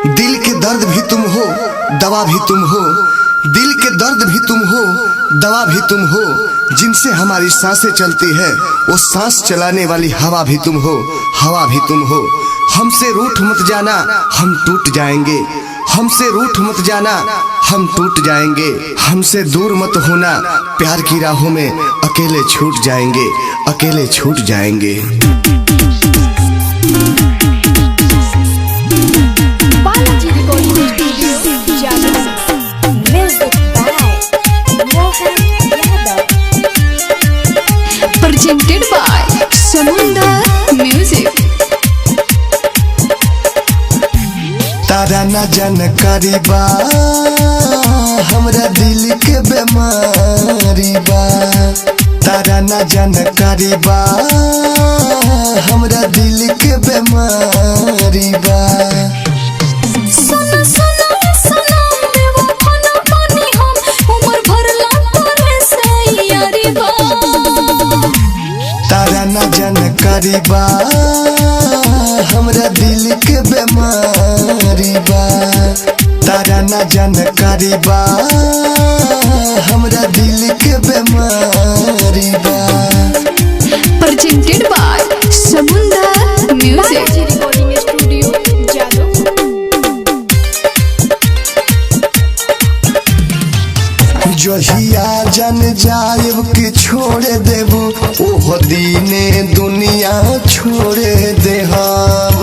दिल के दर्द भी तुम हो, दवा भी तुम हो। दिल के दर्द भी तुम हो, दवा भी तुम हो। जिनसे हमारी सांसें चलती है वो सांस चलाने वाली हवा भी तुम हो, हवा भी तुम हो। हमसे रूठ मत जाना, हम टूट जाएंगे। हमसे रूठ मत जाना, हम टूट जाएंगे। हमसे दूर मत होना, प्यार की राहों में अकेले छूट जाएंगे, अकेले छूट जाएंगे। Presented by Samundar Music। तारा न जानकारी बा, हमरा दिल के बीमारी बा। तारा न जानकारी बा, हमरा दिल के बीमारी बा। तारा न जानकारी बा, हमरा दिल के बीमारी बा। तारा न जानकारी बा, हमरा दिल के बीमारी बा। Presented by Samundar Music। Recording studio Jadav. जहिया जन जायब के छोड़ देबू, ओह दीने दुनिया छोड़े देहब।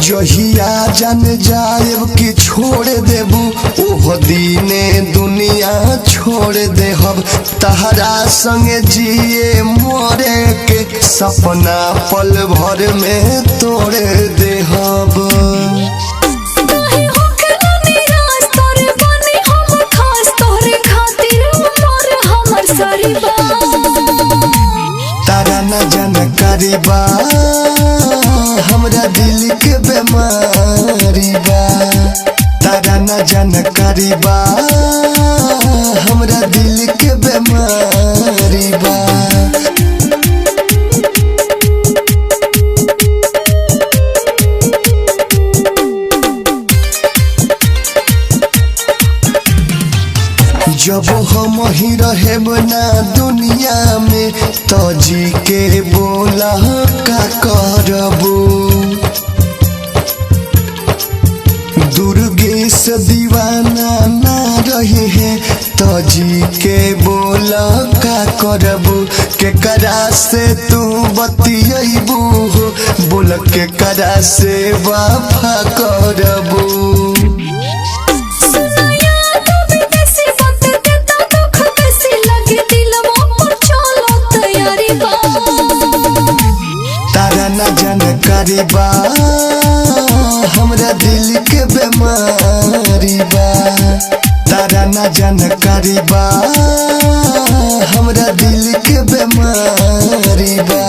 जहिया जन जायब के छोड़ देबू, ओह दीने दुनिया छोड़ देहब। तहरा संगे जिए मोरे के सपना पल भर में तोड़ देहब। तारा न जानकारी बा, हमरा दिल के बीमारी बा। तारा न जानकारी बा, हमरा दिल के बीमारी बा। जब हम ही रहेब ना दुनिया में, तो जी के बोला का करबू। दुर्गेश दीवाना ना रहे हैं, तो जी के बोला का करबू। के करा से तू बतियबू हो, बोल के करा से वफा करबू। तारा न जानकारी बा, हमरा दिल के बीमारी बा। तारा न जानकारी बा, हमरा दिल के बीमारी बा।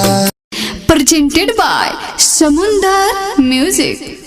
Presented by Samundar Music।